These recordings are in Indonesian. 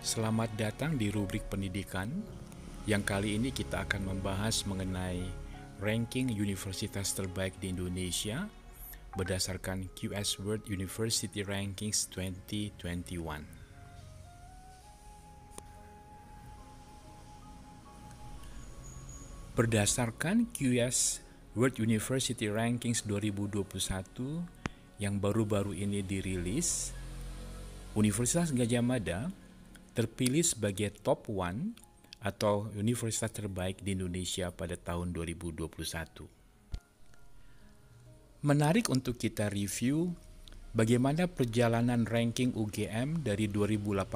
Selamat datang di rubrik pendidikan, yang kali ini kita akan membahas mengenai ranking universitas terbaik di Indonesia berdasarkan QS World University Rankings 2021. Berdasarkan QS World University Rankings 2021 yang baru-baru ini dirilis, Universitas Gadjah Mada terpilih sebagai top 1 atau universitas terbaik di Indonesia pada tahun 2021. Menarik untuk kita review bagaimana perjalanan ranking UGM dari 2018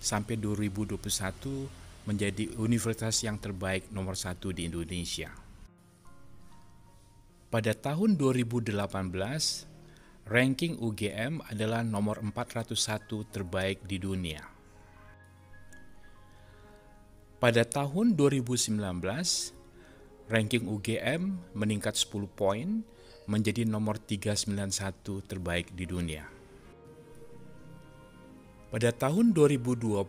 sampai 2021 menjadi universitas yang terbaik nomor 1 di Indonesia. Pada tahun 2018, ranking UGM adalah nomor 401 terbaik di dunia. Pada tahun 2019, ranking UGM meningkat 10 poin menjadi nomor 391 terbaik di dunia. Pada tahun 2020,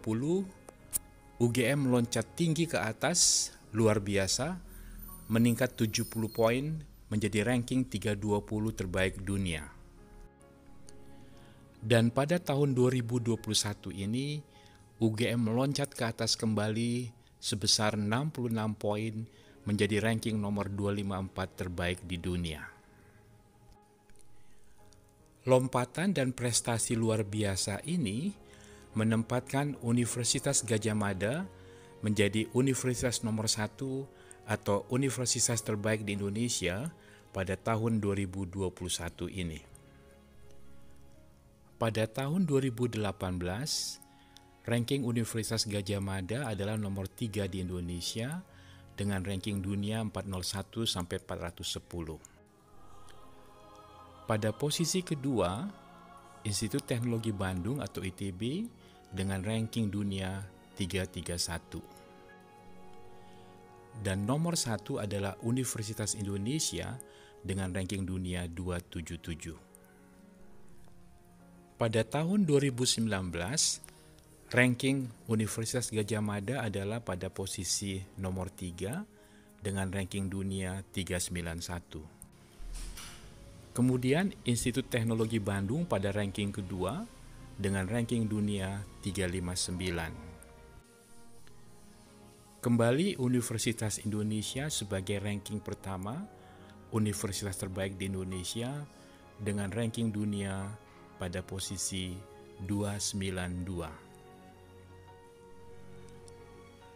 UGM meloncat tinggi ke atas, luar biasa, meningkat 70 poin menjadi ranking 320 terbaik dunia. Dan pada tahun 2021 ini, UGM meloncat ke atas kembali sebesar 66 poin menjadi ranking nomor 254 terbaik di dunia. Lompatan dan prestasi luar biasa ini menempatkan Universitas Gadjah Mada menjadi universitas nomor 1 atau universitas terbaik di Indonesia pada tahun 2021 ini. Pada tahun 2018, ranking Universitas Gadjah Mada adalah nomor 3 di Indonesia dengan ranking dunia 401 sampai 410. Pada posisi kedua, Institut Teknologi Bandung atau ITB dengan ranking dunia 331. Dan nomor 1 adalah Universitas Indonesia dengan ranking dunia 277. Pada tahun 2019, ranking Universitas Gadjah Mada adalah pada posisi nomor 3 dengan ranking dunia 391. Kemudian Institut Teknologi Bandung pada ranking kedua dengan ranking dunia 359. Kembali Universitas Indonesia sebagai ranking pertama, universitas terbaik di Indonesia dengan ranking dunia pada posisi 292.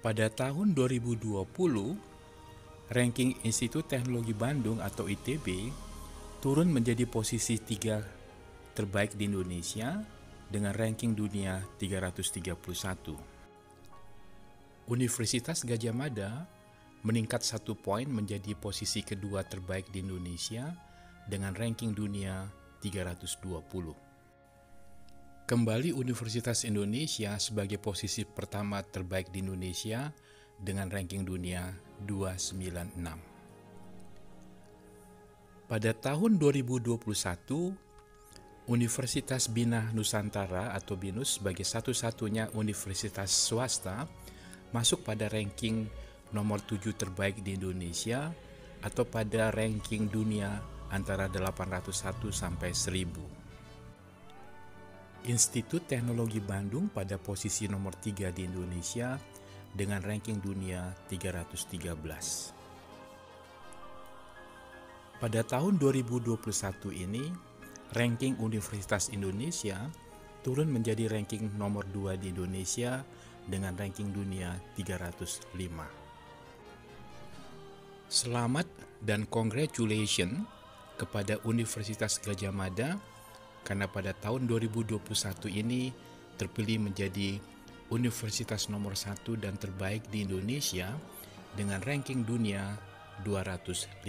Pada tahun 2020, ranking Institut Teknologi Bandung atau ITB turun menjadi posisi 3 terbaik di Indonesia dengan ranking dunia 331. Universitas Gadjah Mada meningkat 1 poin menjadi posisi kedua terbaik di Indonesia dengan ranking dunia 320. Kembali Universitas Indonesia sebagai posisi pertama terbaik di Indonesia dengan ranking dunia 296. Pada tahun 2021, Universitas Bina Nusantara atau BINUS sebagai satu-satunya universitas swasta masuk pada ranking nomor 7 terbaik di Indonesia atau pada ranking dunia antara 801 sampai 1000. Institut Teknologi Bandung pada posisi nomor 3 di Indonesia dengan ranking dunia 313. Pada tahun 2021 ini, ranking Universitas Indonesia turun menjadi ranking nomor 2 di Indonesia dengan ranking dunia 305. Selamat dan congratulations kepada Universitas Gadjah Mada karena pada tahun 2021 ini terpilih menjadi universitas nomor 1 dan terbaik di Indonesia dengan ranking dunia 254.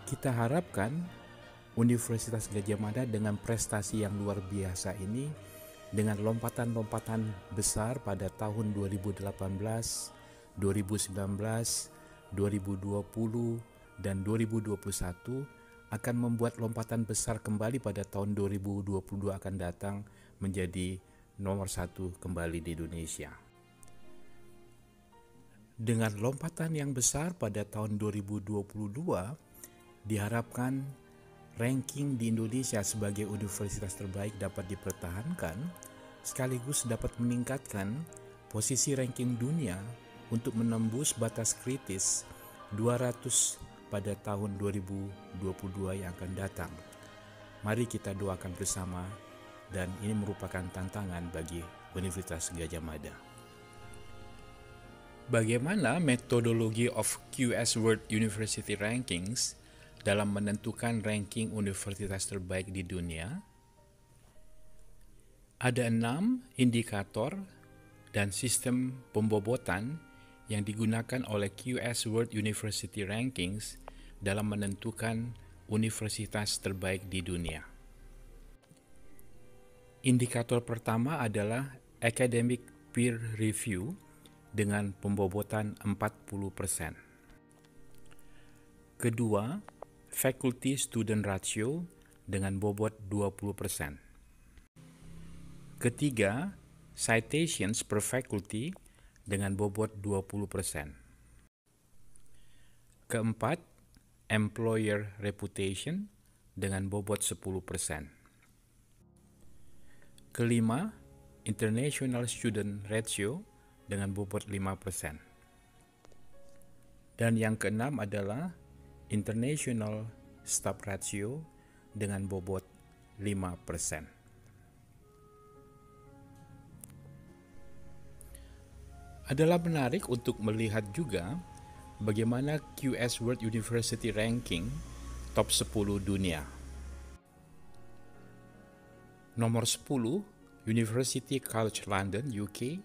Kita harapkan Universitas Gadjah Mada dengan prestasi yang luar biasa ini, dengan lompatan-lompatan besar pada tahun 2018, 2019, 2020, dan 2021 akan membuat lompatan besar kembali pada tahun 2022 akan datang menjadi nomor 1 kembali di Indonesia. Dengan lompatan yang besar pada tahun 2022, diharapkan ranking di Indonesia sebagai universitas terbaik dapat dipertahankan, sekaligus dapat meningkatkan posisi ranking dunia untuk menembus batas kritis 200 pada tahun 2022 yang akan datang. Mari kita doakan bersama, dan ini merupakan tantangan bagi Universitas Gadjah Mada. Bagaimana metodologi of QS World University Rankings dalam menentukan ranking universitas terbaik di dunia? Ada 6 indikator dan sistem pembobotan yang digunakan oleh QS World University Rankings dalam menentukan universitas terbaik di dunia. Indikator pertama adalah academic peer review dengan pembobotan 40%. Kedua, faculty student ratio dengan bobot 20%. Ketiga, citations per faculty dengan bobot 20%. Keempat, employer reputation dengan bobot 10%. Kelima, international student ratio dengan bobot 5%. Dan yang keenam adalah international staff ratio dengan bobot 5%. Adalah menarik untuk melihat juga bagaimana QS World University Ranking top 10 dunia. Nomor 10, University College London, UK.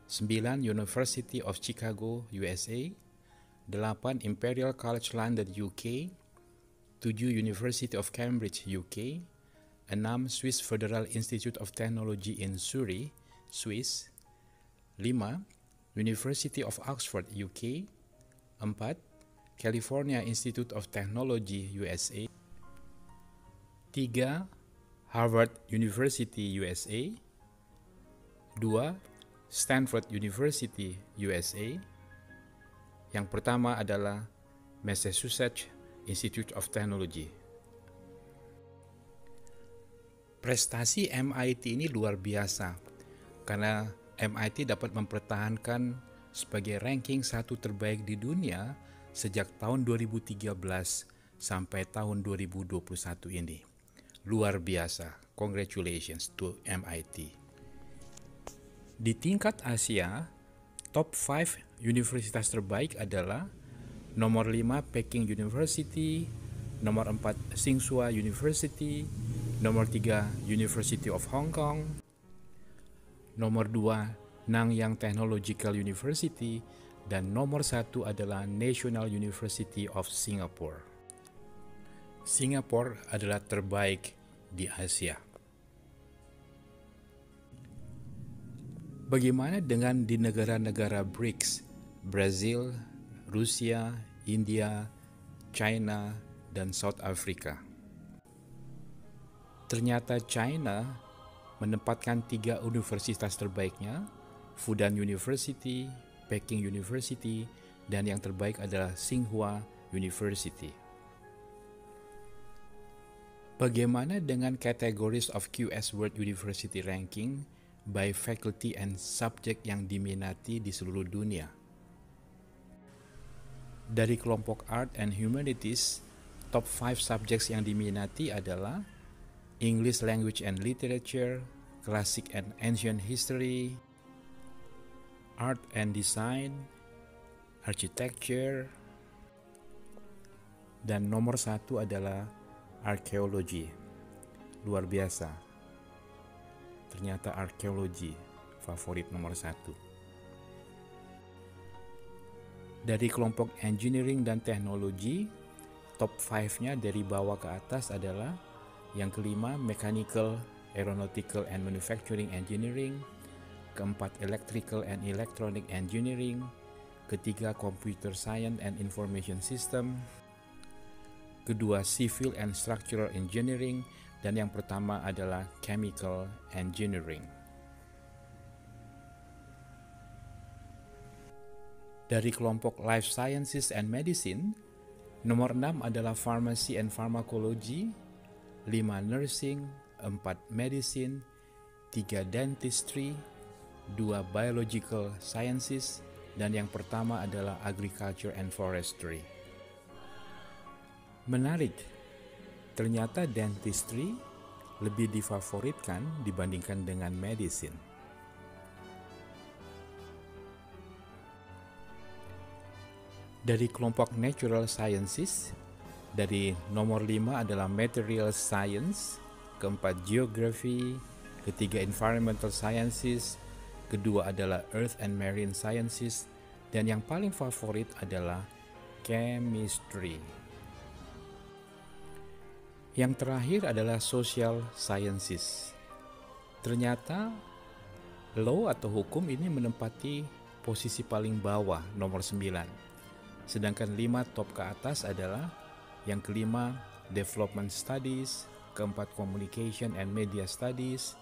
9, University of Chicago, USA. 8, Imperial College London, UK. 7, University of Cambridge, UK. 6, Swiss Federal Institute of Technology in Zurich, Swiss. 5, University of Oxford, UK. 4, California Institute of Technology, USA. 3, Harvard University, USA. 2, Stanford University, USA. Yang pertama adalah Massachusetts Institute of Technology. Prestasi MIT ini luar biasa karena MIT dapat mempertahankan sebagai ranking 1 terbaik di dunia sejak tahun 2013 sampai tahun 2021 ini. Luar biasa. Congratulations to MIT. Di tingkat Asia, top 5 universitas terbaik adalah nomor 5 Peking University, nomor 4 Tsinghua University, nomor 3 University of Hong Kong, nomor 2 Nanyang Technological University, dan nomor 1 adalah National University of Singapore. Singapura adalah terbaik di Asia. Bagaimana dengan di negara-negara BRICS, Brazil, Rusia, India, China, dan South Africa? Ternyata China menempatkan 3 universitas terbaiknya, Fudan University, Peking University, dan yang terbaik adalah Tsinghua University. Bagaimana dengan categories of QS World University Ranking by faculty and subject yang diminati di seluruh dunia? Dari kelompok Art and Humanities, top 5 subjects yang diminati adalah English Language and Literature, Classic and Ancient History, Art and Design, Architecture, dan nomor 1 adalah Archaeology. Luar biasa. Ternyata arkeologi favorit nomor 1. Dari kelompok engineering dan teknologi, top 5-nya dari bawah ke atas adalah yang kelima Mechanical, Aeronautical and Manufacturing Engineering, keempat Electrical and Electronic Engineering, ketiga Computer Science and Information System, kedua Civil and Structural Engineering, dan yang pertama adalah Chemical Engineering. Dari kelompok Life Sciences and Medicine, nomor 6 adalah Pharmacy and Pharmacology, 5 Nursing, 4 Medicine, 3 Dentistry, 2 Biological Sciences, dan yang pertama adalah Agriculture and Forestry. Menarik, ternyata Dentistry lebih difavoritkan dibandingkan dengan Medicine. Dari kelompok Natural Sciences, dari nomor 5 adalah Material Science, keempat Geography, ketiga Environmental Sciences, kedua adalah Earth and Marine Sciences, dan yang paling favorit adalah Chemistry. Yang terakhir adalah Social Sciences. Ternyata law atau hukum ini menempati posisi paling bawah, nomor 9. Sedangkan 5 top ke atas adalah yang kelima Development Studies, keempat Communication and Media Studies,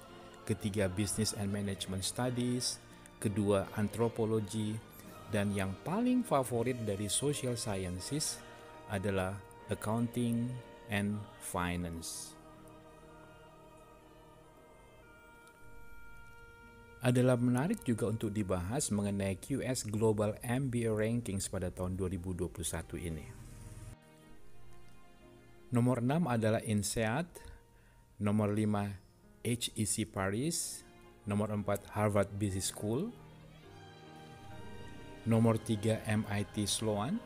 ketiga Business and Management Studies, kedua Anthropology, dan yang paling favorit dari Social Sciences adalah Accounting and Finance. Adalah menarik juga untuk dibahas mengenai QS Global MBA Rankings pada tahun 2021 ini. Nomor 6 adalah INSEAD, nomor 5 HEC Paris, nomor 4 Harvard Business School, nomor 3 MIT Sloan,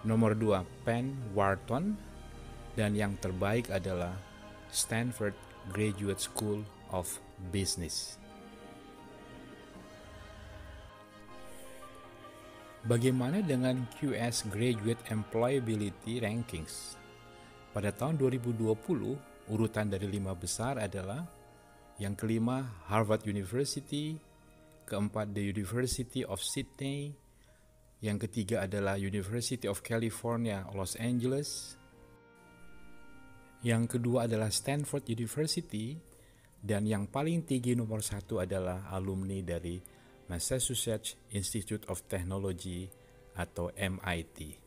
nomor 2 Penn Wharton, dan yang terbaik adalah Stanford Graduate School of Business. Bagaimana dengan QS Graduate Employability Rankings? Pada tahun 2020, urutan dari 5 besar adalah yang kelima Harvard University, keempat the University of Sydney, yang ketiga adalah University of California, Los Angeles, yang kedua adalah Stanford University, dan yang paling tinggi nomor 1 adalah alumni dari Massachusetts Institute of Technology atau MIT.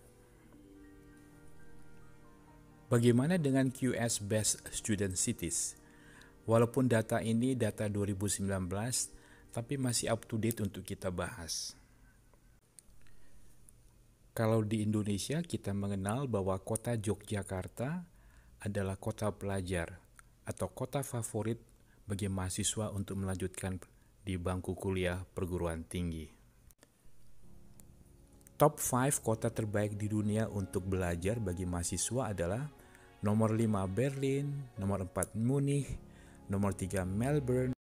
Bagaimana dengan QS Best Student Cities? Walaupun data ini data 2019, tapi masih up to date untuk kita bahas. Kalau di Indonesia kita mengenal bahwa kota Yogyakarta adalah kota pelajar atau kota favorit bagi mahasiswa untuk melanjutkan di bangku kuliah perguruan tinggi. Top 5 kota terbaik di dunia untuk belajar bagi mahasiswa adalah nomor 5 Berlin, nomor 4 Munich, nomor 3 Melbourne,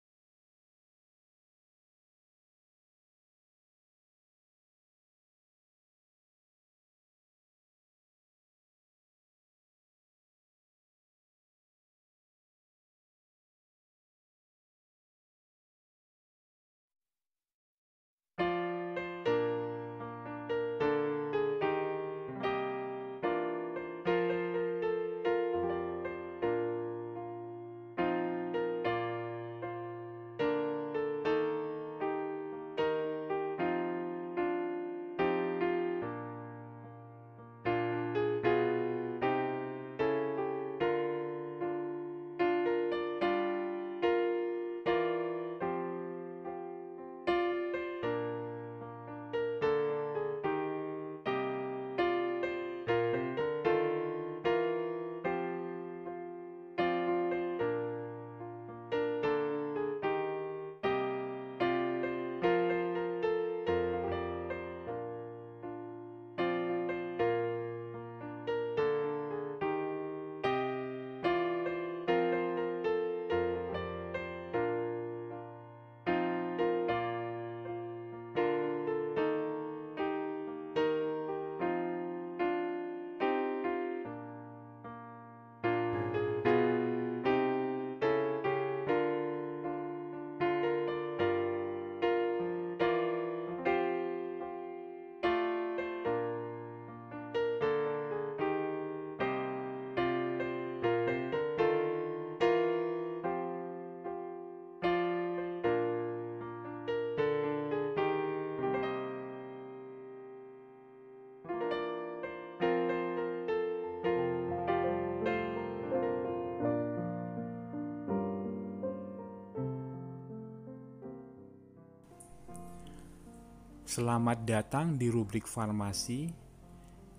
Selamat datang di rubrik farmasi,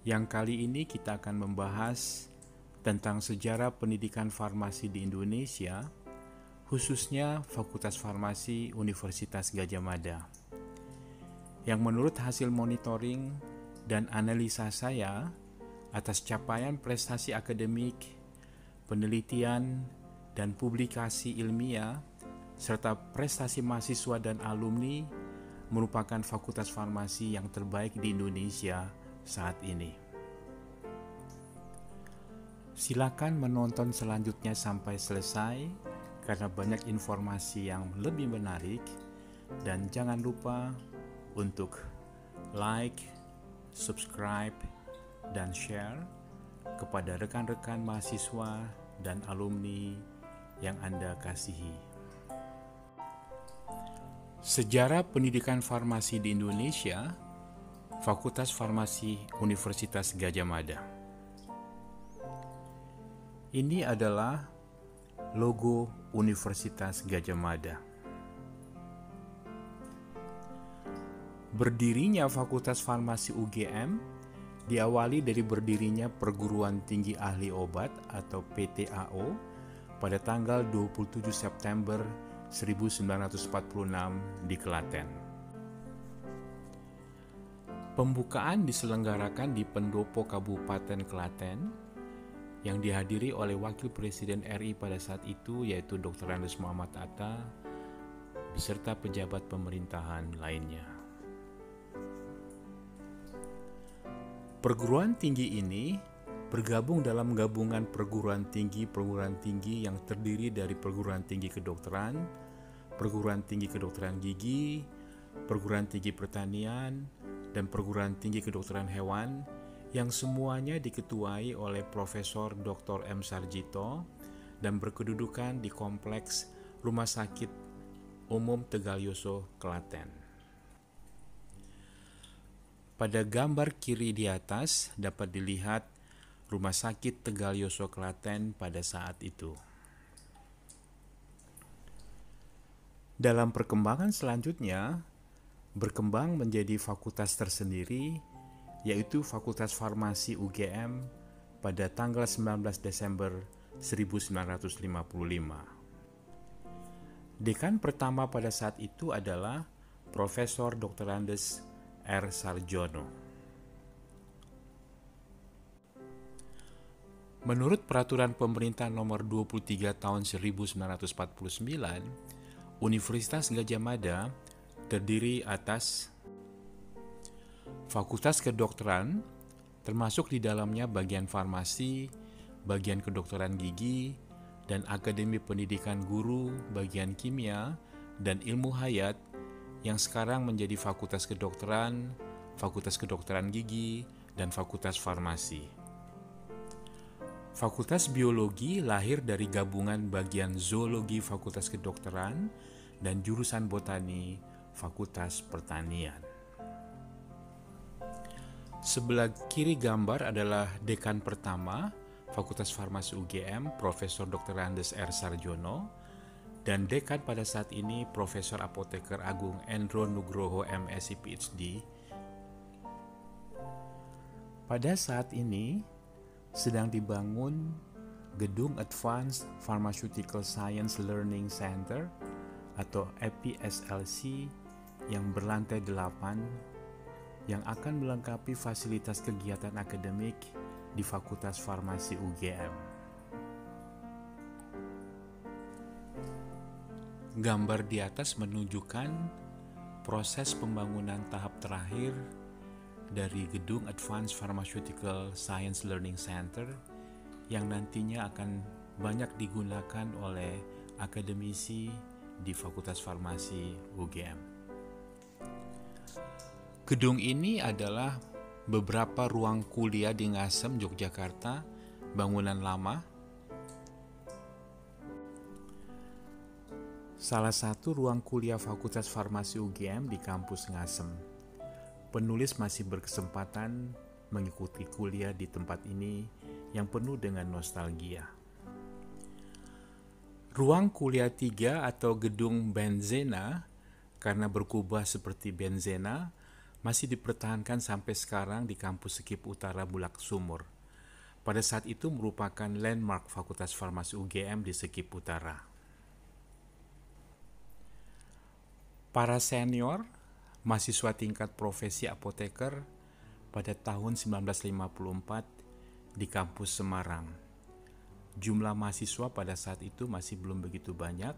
yang kali ini kita akan membahas tentang sejarah pendidikan farmasi di Indonesia, khususnya Fakultas Farmasi Universitas Gadjah Mada. Yang menurut hasil monitoring dan analisa saya atas capaian prestasi akademik, penelitian, dan publikasi ilmiah, serta prestasi mahasiswa dan alumni, merupakan fakultas farmasi yang terbaik di Indonesia saat ini. Silakan menonton selanjutnya sampai selesai karena banyak informasi yang lebih menarik, dan jangan lupa untuk like, subscribe, dan share kepada rekan-rekan mahasiswa dan alumni yang Anda kasihi. Sejarah pendidikan farmasi di Indonesia, Fakultas Farmasi Universitas Gadjah Mada. Ini adalah logo Universitas Gadjah Mada. Berdirinya Fakultas Farmasi UGM diawali dari berdirinya Perguruan Tinggi Ahli Obat atau PTAO pada tanggal 27 September 1946 di Klaten. Pembukaan diselenggarakan di Pendopo Kabupaten Klaten yang dihadiri oleh Wakil Presiden RI pada saat itu, yaitu Dr. Andes Muhammad Atta beserta pejabat pemerintahan lainnya. Perguruan tinggi ini bergabung dalam gabungan perguruan tinggi yang terdiri dari perguruan tinggi kedokteran, perguruan tinggi kedokteran gigi, perguruan tinggi pertanian, dan perguruan tinggi kedokteran hewan yang semuanya diketuai oleh Profesor Dr. M. Sarjito dan berkedudukan di Kompleks Rumah Sakit Umum Tegalyoso, Klaten. Pada gambar kiri di atas dapat dilihat Rumah Sakit Tegalyoso Klaten pada saat itu. Dalam perkembangan selanjutnya, berkembang menjadi fakultas tersendiri, yaitu Fakultas Farmasi UGM pada tanggal 19 Desember 1955. Dekan pertama pada saat itu adalah Profesor Dr. Andes R. Sarjono. Menurut Peraturan Pemerintah Nomor 23 Tahun 1949, Universitas Gadjah Mada terdiri atas Fakultas Kedokteran, termasuk di dalamnya bagian farmasi, bagian kedokteran gigi, dan Akademi Pendidikan Guru, bagian kimia, dan ilmu hayat yang sekarang menjadi Fakultas Kedokteran, Fakultas Kedokteran Gigi, dan Fakultas Farmasi. Fakultas Biologi lahir dari gabungan bagian Zoologi Fakultas Kedokteran dan jurusan Botani Fakultas Pertanian. Sebelah kiri gambar adalah dekan pertama Fakultas Farmasi UGM, Profesor Dr. Andes R. Sarjono, dan dekan pada saat ini Profesor Apoteker Agung Endro Nugroho MSc PhD. Pada saat ini sedang dibangun Gedung Advanced Pharmaceutical Science Learning Center atau EPSLC yang berlantai 8 yang akan melengkapi fasilitas kegiatan akademik di Fakultas Farmasi UGM. Gambar di atas menunjukkan proses pembangunan tahap terakhir dari Gedung Advanced Pharmaceutical Science Learning Center yang nantinya akan banyak digunakan oleh akademisi di Fakultas Farmasi UGM. Gedung ini adalah beberapa ruang kuliah di Ngasem, Yogyakarta, bangunan lama. Salah satu ruang kuliah Fakultas Farmasi UGM di kampus Ngasem. Penulis masih berkesempatan mengikuti kuliah di tempat ini yang penuh dengan nostalgia. Ruang kuliah 3 atau gedung Benzena karena berkubah seperti benzena masih dipertahankan sampai sekarang di kampus Sekip Utara Bulak Sumur. Pada saat itu merupakan landmark Fakultas Farmasi UGM di Sekip Utara. Para senior, mahasiswa tingkat profesi apoteker pada tahun 1954 di kampus Semarang. Jumlah mahasiswa pada saat itu masih belum begitu banyak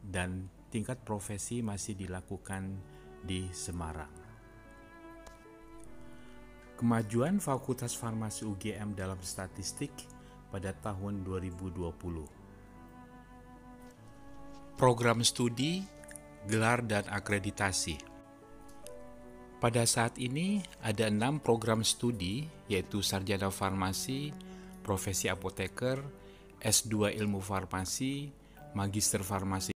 dan tingkat profesi masih dilakukan di Semarang. Kemajuan Fakultas Farmasi UGM dalam statistik pada tahun 2020. Program studi, gelar dan akreditasi. Pada saat ini ada 6 program studi, yaitu Sarjana Farmasi, Profesi Apoteker, S2 Ilmu Farmasi, Magister Farmasi.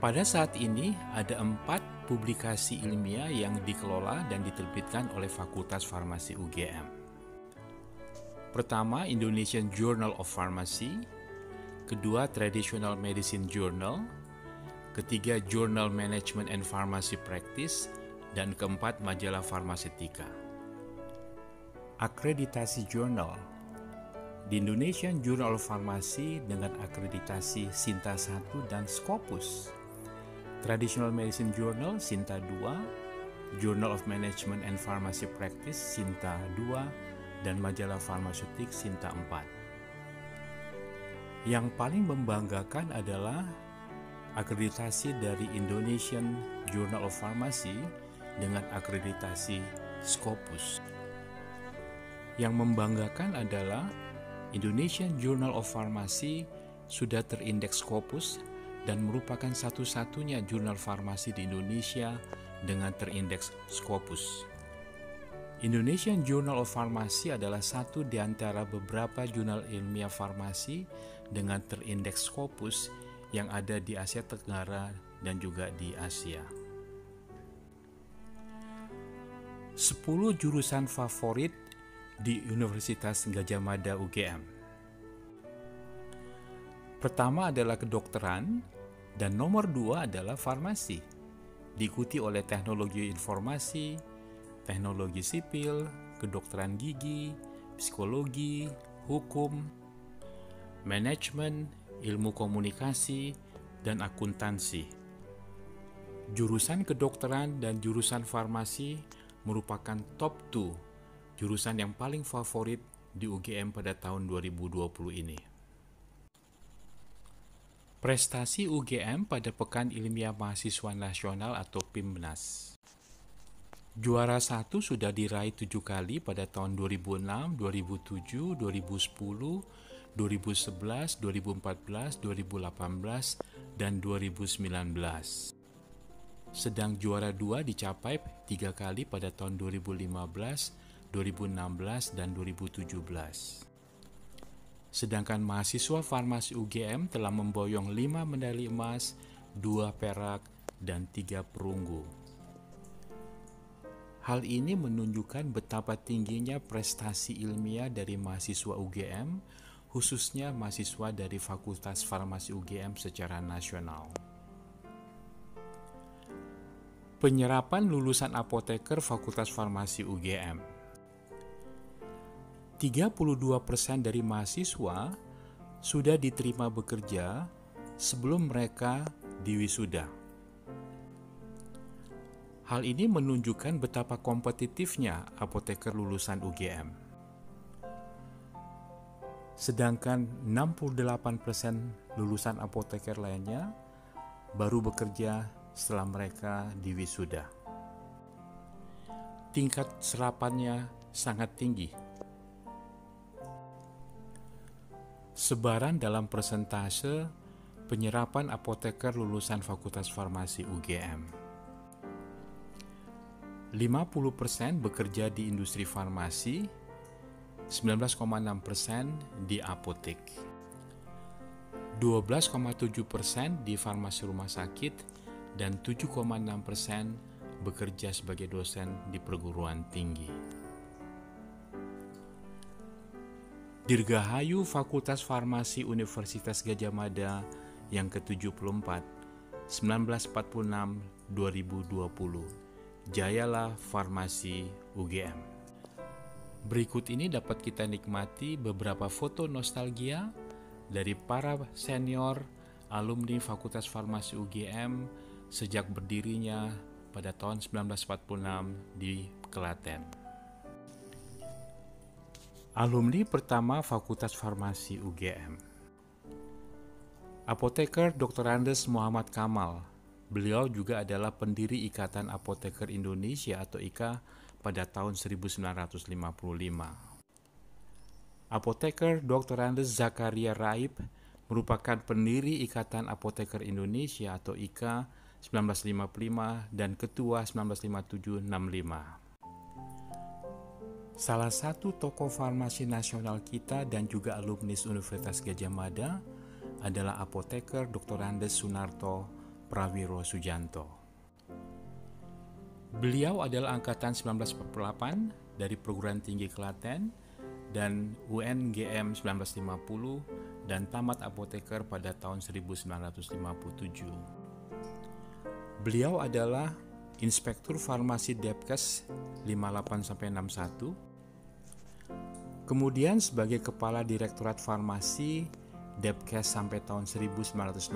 Pada saat ini ada 4 publikasi ilmiah yang dikelola dan diterbitkan oleh Fakultas Farmasi UGM. Pertama, Indonesian Journal of Pharmacy. Kedua, Traditional Medicine Journal. Ketiga, Journal Management and Pharmacy Practice. Dan keempat, Majalah Farmasetika. Akreditasi jurnal. The Indonesian Journal of Pharmacy dengan akreditasi Sinta 1 dan Scopus. Traditional Medicine Journal Sinta 2, Journal of Management and Pharmacy Practice Sinta 2, dan Majalah Farmaseutik Sinta 4. Yang paling membanggakan adalah akreditasi dari Indonesian Journal of Pharmacy dengan akreditasi Scopus. Yang membanggakan adalah Indonesian Journal of Pharmacy sudah terindeks Scopus dan merupakan satu-satunya jurnal farmasi di Indonesia dengan terindeks Scopus. Indonesian Journal of Pharmacy adalah satu di antara beberapa jurnal ilmiah farmasi dengan terindeks Scopus yang ada di Asia Tenggara dan juga di Asia. 10 jurusan favorit di Universitas Gadjah Mada UGM. Pertama adalah kedokteran dan nomor 2 adalah farmasi. Diikuti oleh teknologi informasi, teknologi sipil, kedokteran gigi, psikologi, hukum, manajemen, ilmu komunikasi, dan akuntansi. Jurusan kedokteran dan jurusan farmasi merupakan top 2 jurusan yang paling favorit di UGM pada tahun 2020 ini. Prestasi UGM pada Pekan Ilmiah Mahasiswa Nasional atau PIMNAS. Juara 1 sudah diraih 7 kali pada tahun 2006, 2007, 2010, 2011, 2014, 2018, dan 2019. Sedang juara 2 dicapai 3 kali pada tahun 2015, 2016, dan 2017. Sedangkan mahasiswa farmasi UGM telah memboyong 5 medali emas, 2 perak, dan 3 perunggu. Hal ini menunjukkan betapa tingginya prestasi ilmiah dari mahasiswa UGM, khususnya mahasiswa dari Fakultas Farmasi UGM secara nasional. Penyerapan lulusan apoteker Fakultas Farmasi UGM. 32% dari mahasiswa sudah diterima bekerja sebelum mereka diwisuda. Hal ini menunjukkan betapa kompetitifnya apoteker lulusan UGM. Sedangkan 68% lulusan apoteker lainnya baru bekerja setelah mereka diwisuda. Tingkat serapannya sangat tinggi. Sebaran dalam persentase penyerapan apoteker lulusan Fakultas Farmasi UGM. 50% bekerja di industri farmasi, 19,6% di apotek, 12,7% di farmasi rumah sakit, dan 7,6% bekerja sebagai dosen di perguruan tinggi. Dirgahayu Fakultas Farmasi Universitas Gadjah Mada yang ke-74, 1946-2020. Jayalah Farmasi UGM. Berikut ini dapat kita nikmati beberapa foto nostalgia dari para senior alumni Fakultas Farmasi UGM sejak berdirinya pada tahun 1946 di Klaten. Alumni pertama Fakultas Farmasi UGM. Apoteker Dr. Andes Muhammad Kamal. Beliau juga adalah pendiri Ikatan Apoteker Indonesia atau IKA pada tahun 1955. Apoteker Dr. Andes Zakaria Raib merupakan pendiri Ikatan Apoteker Indonesia atau IKA 1955 dan Ketua 1957-65. Salah satu tokoh farmasi nasional kita dan juga alumnus Universitas Gadjah Mada adalah apoteker Dr. Andes Sunarto Prawiro Sujanto. Beliau adalah angkatan 1948 dari Perguruan Tinggi Klaten dan UNGM 1950 dan tamat apoteker pada tahun 1957. Beliau adalah Inspektur Farmasi Depkes 58-61, kemudian sebagai Kepala Direktorat Farmasi Depkes sampai tahun 1965,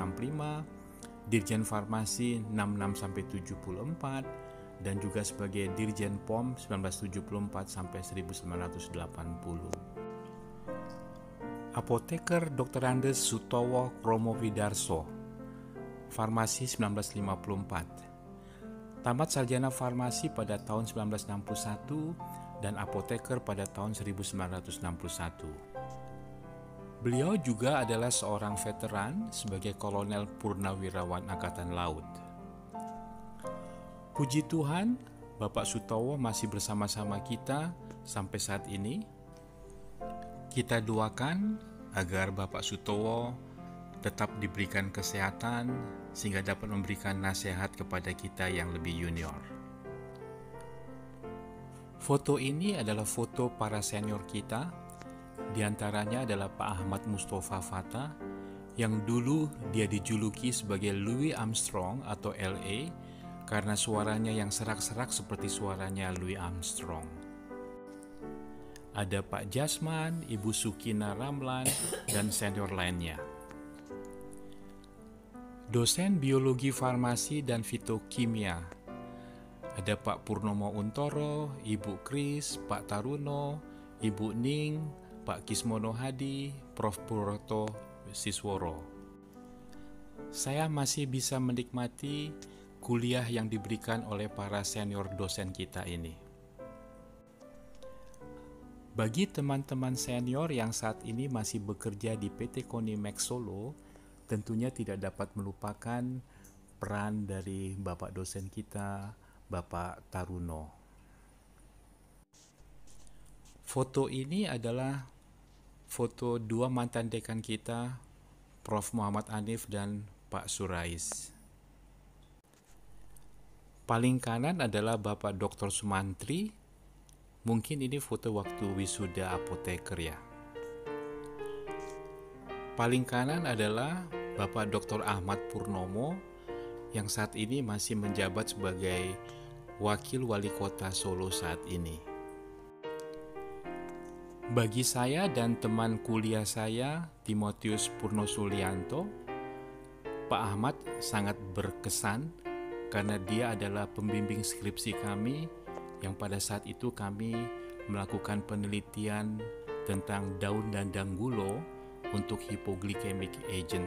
Dirjen Farmasi 66-74, dan juga sebagai Dirjen POM 1974 sampai 1980. Apoteker Dr. Andes Sutowo Kromowidarso, Farmasi 1954. Tamat sarjana farmasi pada tahun 1961 dan apoteker pada tahun 1961. Beliau juga adalah seorang veteran sebagai Kolonel Purnawirawan Angkatan Laut. Puji Tuhan, Bapak Sutowo masih bersama-sama kita sampai saat ini. Kita doakan agar Bapak Sutowo tetap diberikan kesehatan sehingga dapat memberikan nasihat kepada kita yang lebih junior. Foto ini adalah foto para senior kita. Di antaranya adalah Pak Ahmad Mustafa Fata yang dulu dia dijuluki sebagai Louis Armstrong atau LA karena suaranya yang serak-serak seperti suaranya Louis Armstrong. Ada Pak Jasman, Ibu Sukina Ramlan, dan senior lainnya. Dosen biologi farmasi dan fitokimia Ada Pak Purnomo Untoro, Ibu Kris, Pak Taruno, Ibu Ning, Pak Kismono Hadi, Prof. Puroto Sisworo. Saya masih bisa menikmati kuliah yang diberikan oleh para senior dosen kita ini. Bagi teman-teman senior yang saat ini masih bekerja di PT Konimex Solo, tentunya tidak dapat melupakan peran dari Bapak dosen kita, Bapak Taruno. Foto ini adalah foto dua mantan dekan kita, Prof. Muhammad Hanif dan Pak Surais. Paling kanan adalah Bapak Dr. Sumantri. Mungkin ini foto waktu wisuda apoteker ya. Paling kanan adalah Bapak Dr. Ahmad Purnomo yang saat ini masih menjabat sebagai Wakil Wali Kota Solo saat ini. Bagi saya dan teman kuliah saya, Timotius Purnosulianto, Pak Ahmad sangat berkesan karena dia adalah pembimbing skripsi kami yang pada saat itu kami melakukan penelitian tentang daun dandang gulo untuk hypoglycemic agent.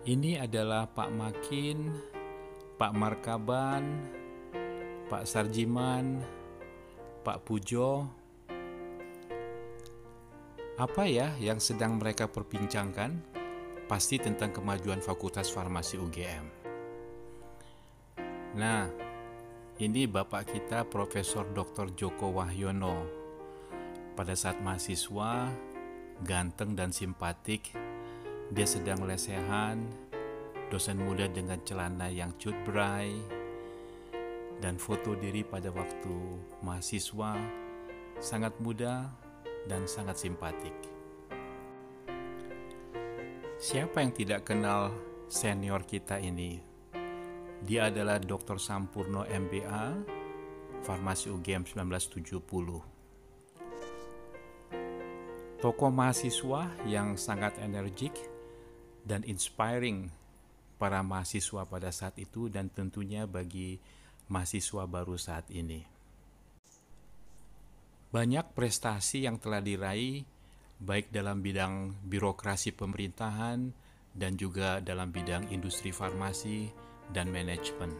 Ini adalah Pak Makin, Pak Markaban, Pak Sarjiman, Pak Pujo. Apa ya yang sedang mereka perbincangkan? Pasti tentang kemajuan Fakultas Farmasi UGM. Nah, ini Bapak kita Profesor Dr. Joko Wahyono. Pada saat mahasiswa, ganteng dan simpatik. Dia sedang lesehan, dosen muda dengan celana yang cutbray, dan foto diri pada waktu mahasiswa sangat muda dan sangat simpatik. Siapa yang tidak kenal senior kita ini? Dia adalah Dr. Sampurno MBA, Farmasi UGM 1970. Tokoh mahasiswa yang sangat energik dan inspiring para mahasiswa pada saat itu dan tentunya bagi mahasiswa baru saat ini. Banyak prestasi yang telah diraih baik dalam bidang birokrasi pemerintahan dan juga dalam bidang industri farmasi dan manajemen.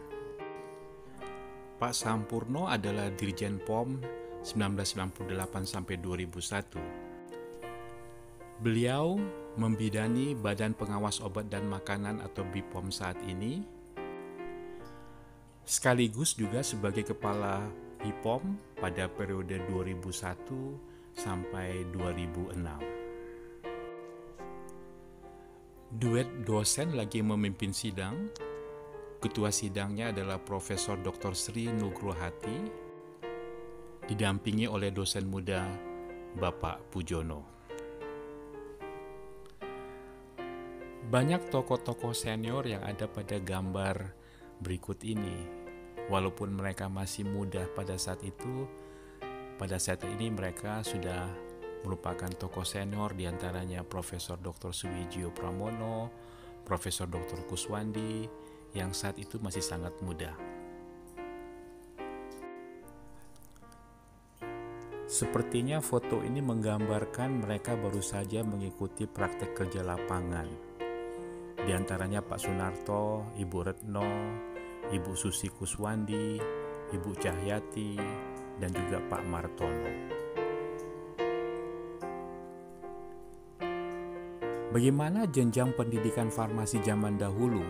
Pak Sampurno adalah Dirjen POM 1998 sampai 2001. Beliau membidani Badan Pengawas Obat dan Makanan atau BPOM saat ini, sekaligus juga sebagai Kepala BPOM pada periode 2001 sampai 2006. Duet dosen lagi memimpin sidang. Ketua sidangnya adalah Profesor Dr. Sri Nugrohati, didampingi oleh dosen muda Bapak Pujono. Banyak tokoh-tokoh senior yang ada pada gambar berikut ini. Walaupun mereka masih muda pada saat itu, pada saat ini mereka sudah merupakan tokoh senior, diantaranya Profesor Dr. Suwijio Pramono, Profesor Dr. Kuswandi, yang saat itu masih sangat muda. Sepertinya foto ini menggambarkan mereka baru saja mengikuti praktek kerja lapangan. Di antaranya Pak Sunarto, Ibu Retno, Ibu Susi Kuswandi, Ibu Cahyati, dan juga Pak Martono. Bagaimana jenjang pendidikan farmasi zaman dahulu?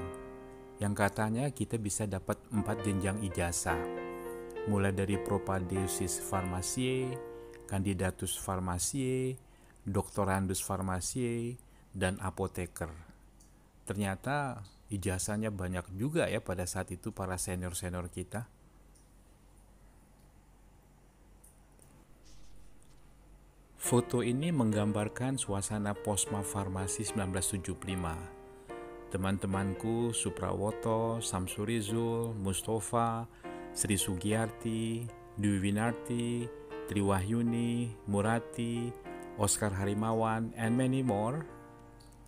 Yang katanya kita bisa dapat 4 jenjang ijazah, mulai dari Propadeusis Pharmaciae, Candidatus Pharmaciae, Doctorandus Pharmaciae, dan Apoteker. Ternyata ijazahnya banyak juga ya pada saat itu para senior-senior kita. Foto ini menggambarkan suasana Posma Farmasi 1975. Teman-temanku Suprawoto, Samsurizul, Mustafa, Sri Sugiyarti, Dwi Winarti, Triwahyuni, Murati, Oscar Harimawan, and many more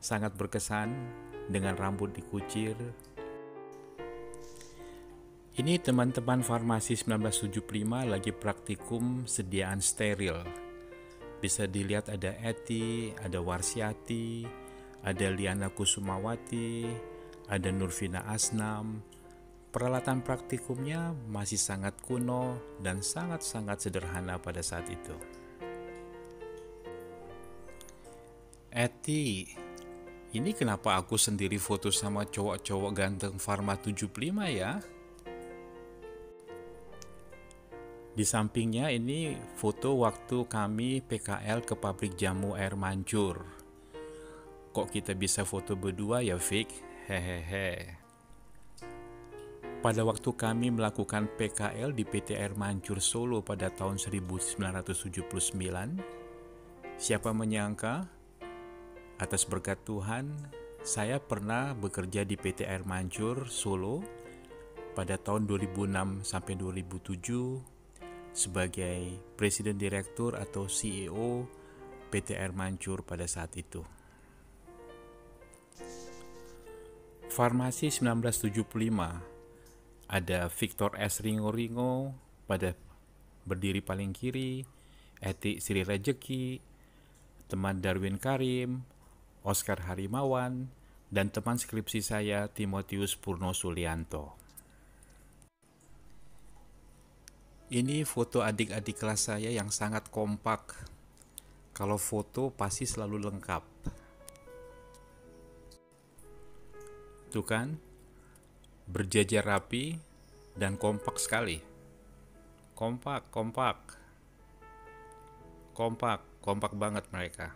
sangat berkesan dengan rambut dikucir, Ini teman-teman farmasi 1975 lagi praktikum sediaan steril. Bisa dilihat ada Eti, ada Warsiati, ada Liana Kusumawati, ada Nurvina Asnam. Peralatan praktikumnya masih sangat kuno dan sangat-sangat sederhana pada saat itu. Eti, ini kenapa aku sendiri foto sama cowok-cowok ganteng Farma 75 ya? Di sampingnya ini foto waktu kami PKL ke pabrik jamu air mancur. Kok kita bisa foto berdua ya, Vic? Hehehe. Pada waktu kami melakukan PKL di PT Air Mancur Solo pada tahun 1979, siapa menyangka atas berkat Tuhan, saya pernah bekerja di PT Air Mancur Solo pada tahun 2006 sampai 2007 sebagai Presiden Direktur atau CEO PT Air Mancur pada saat itu. Farmasi 1975, ada Victor S. Ringo-Ringo pada berdiri paling kiri, Eti Sri Rejeki, teman Darwin Karim, Oscar Harimawan, dan teman skripsi saya Timotius Purno Sulianto. Ini foto adik-adik kelas saya yang sangat kompak. Kalau foto pasti selalu lengkap. Tuh kan, berjajar rapi dan kompak sekali. Kompak banget mereka.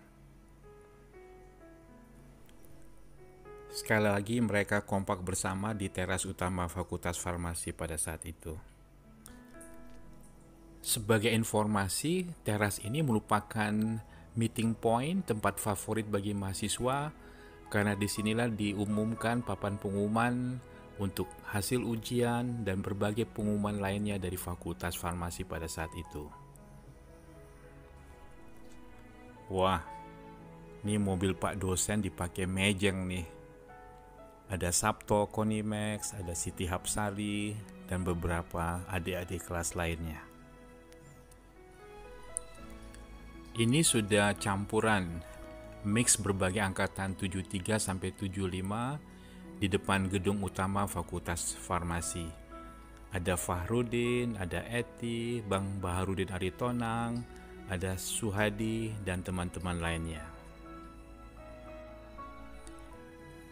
Sekali lagi mereka kompak bersama di teras utama Fakultas Farmasi pada saat itu. Sebagai informasi, teras ini merupakan meeting point, tempat favorit bagi mahasiswa, karena disinilah diumumkan papan pengumuman untuk hasil ujian dan berbagai pengumuman lainnya dari Fakultas Farmasi pada saat itu. Wah, ini mobil Pak dosen dipakai mejeng nih. Ada Sabto Konimax, ada Siti Hapsari, dan beberapa adik-adik kelas lainnya. Ini sudah campuran, mix berbagai angkatan 73 sampai 75 di depan gedung utama Fakultas Farmasi. Ada Fahrudin, ada Eti, Bang Baharudin Aritonang, ada Suhadi, dan teman-teman lainnya.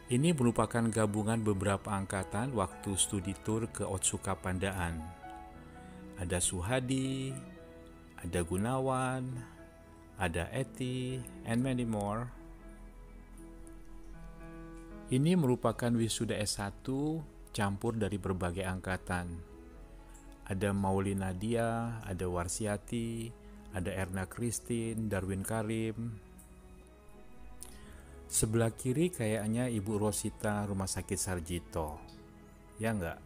Ini merupakan gabungan beberapa angkatan waktu studi tour ke Otsuka Pandaan. Ada Suhadi, ada Gunawan, ada Eti, and many more. Ini merupakan wisuda S1 campur dari berbagai angkatan. Ada Mauli Nadia, ada Warsiati, ada Erna Christine, Darwin Karim. Sebelah kiri kayaknya Ibu Rosita Rumah Sakit Sarjito. Ya enggak?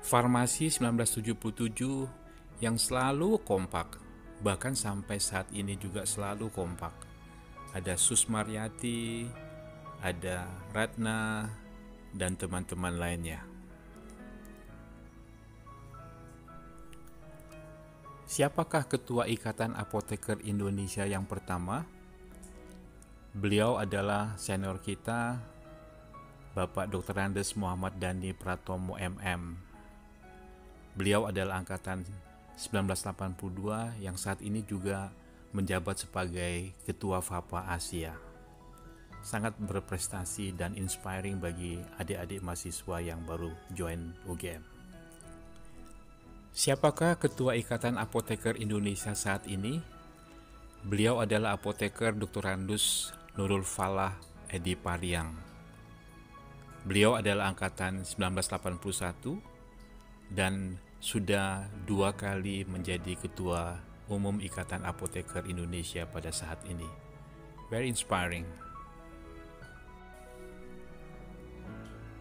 Farmasi 1977 yang selalu kompak, bahkan sampai saat ini juga selalu kompak. Ada Susmaryati, ada Ratna, dan teman-teman lainnya. Siapakah Ketua Ikatan Apoteker Indonesia yang pertama? Beliau adalah senior kita, Bapak Dr. Andes Muhammad Dhani Pratomo MM. Beliau adalah angkatan 1982 yang saat ini juga menjabat sebagai Ketua FAPA Asia. Sangat berprestasi dan inspiring bagi adik-adik mahasiswa yang baru join UGM. Siapakah Ketua Ikatan Apoteker Indonesia saat ini? Beliau adalah Apoteker Dr. Andus Nurul Falah Edi Pariang. Beliau adalah angkatan 1981 dan sudah 2 kali menjadi Ketua Umum Ikatan Apoteker Indonesia pada saat ini. Very inspiring.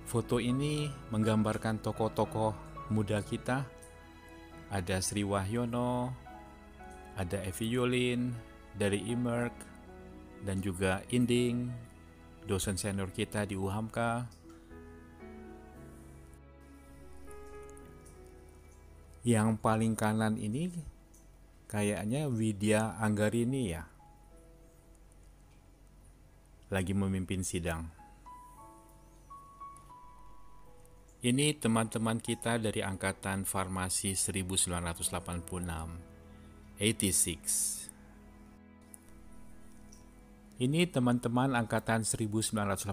Foto ini menggambarkan tokoh-tokoh muda kita. Ada Sri Wahyono, ada Evi Yulin dari IMERC, dan juga Inding, dosen senior kita di UHAMKA, Yang paling kanan ini kayaknya Widya Anggarini ya, lagi memimpin sidang. Ini teman-teman kita dari Angkatan Farmasi 1986, 86. Ini teman-teman Angkatan 1987,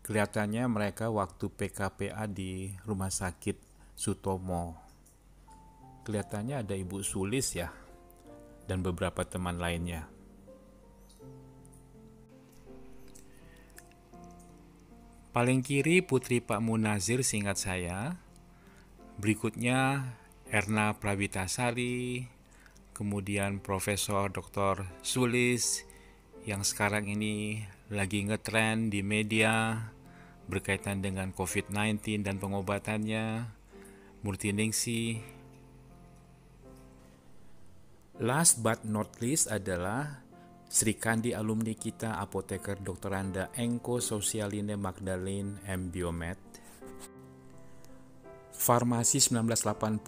kelihatannya mereka waktu PKPA di Rumah Sakit Sutomo. Kelihatannya ada Ibu Sulis ya, dan beberapa teman lainnya. Paling kiri Putri Pak Munazir seingat saya. Berikutnya Erna Pravitasari, kemudian Profesor Dr. Sulis yang sekarang ini lagi ngetrend di media berkaitan dengan COVID-19 dan pengobatannya, Murti Ningsi. Last but not least adalah Sri Kandi alumni kita, apoteker Dr. Anda Engko Sosialine Magdalene M. Biomed. Farmasi 1980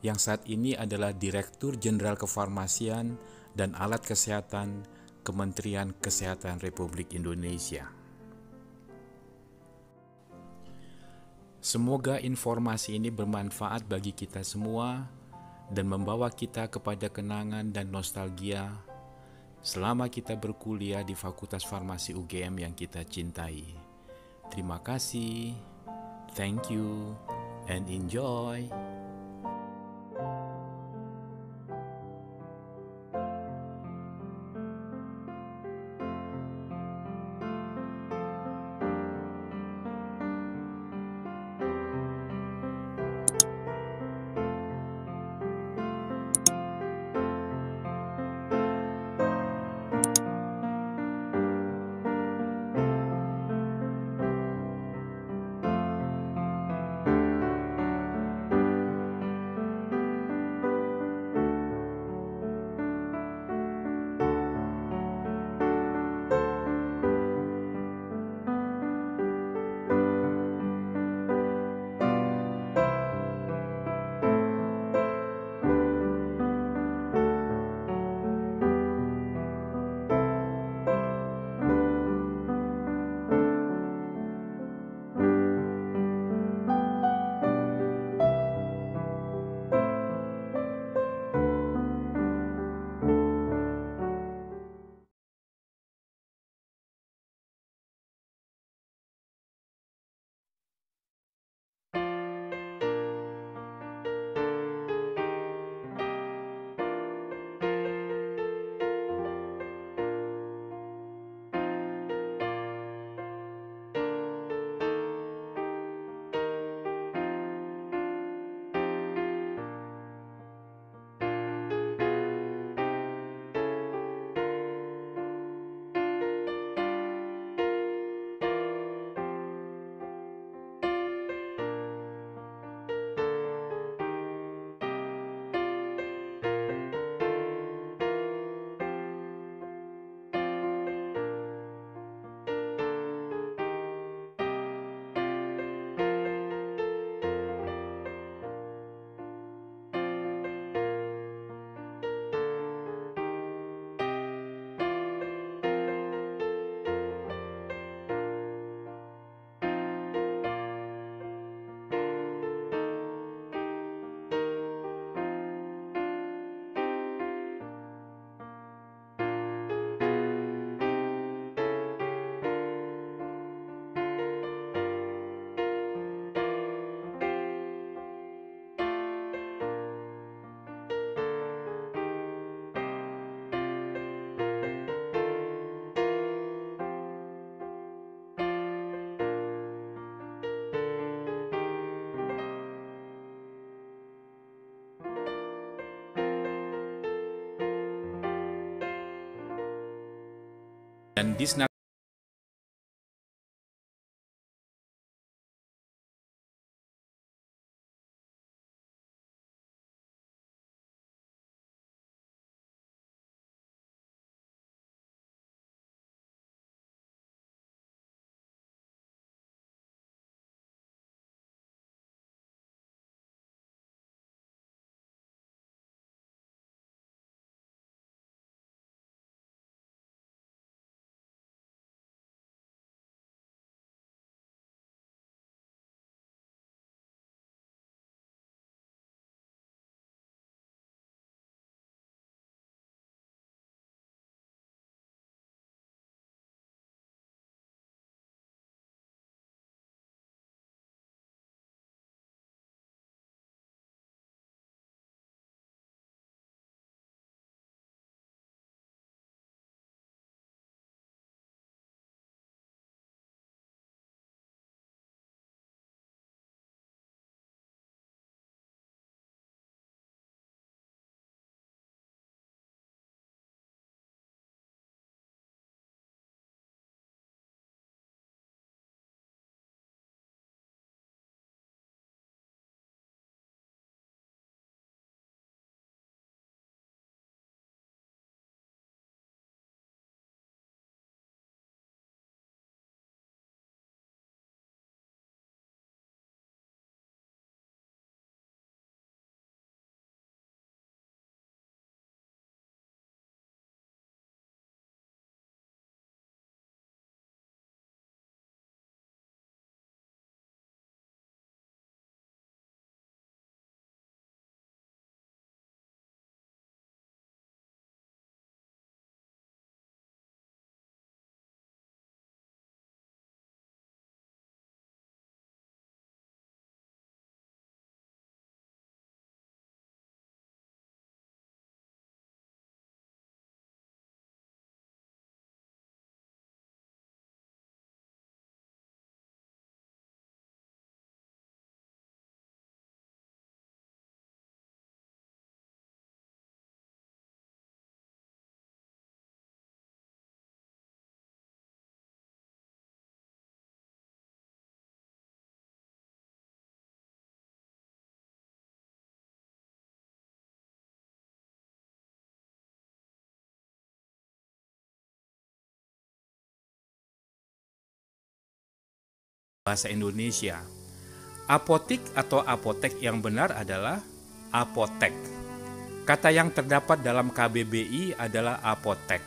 yang saat ini adalah Direktur Jenderal Kefarmasian dan Alat Kesehatan Kementerian Kesehatan Republik Indonesia. Semoga informasi ini bermanfaat bagi kita semua dan membawa kita kepada kenangan dan nostalgia selama kita berkuliah di Fakultas Farmasi UGM yang kita cintai. Terima kasih, thank you, and enjoy. Dan this bahasa Indonesia. Apotik atau apotek yang benar adalah apotek. Kata yang terdapat dalam KBBI adalah apotek,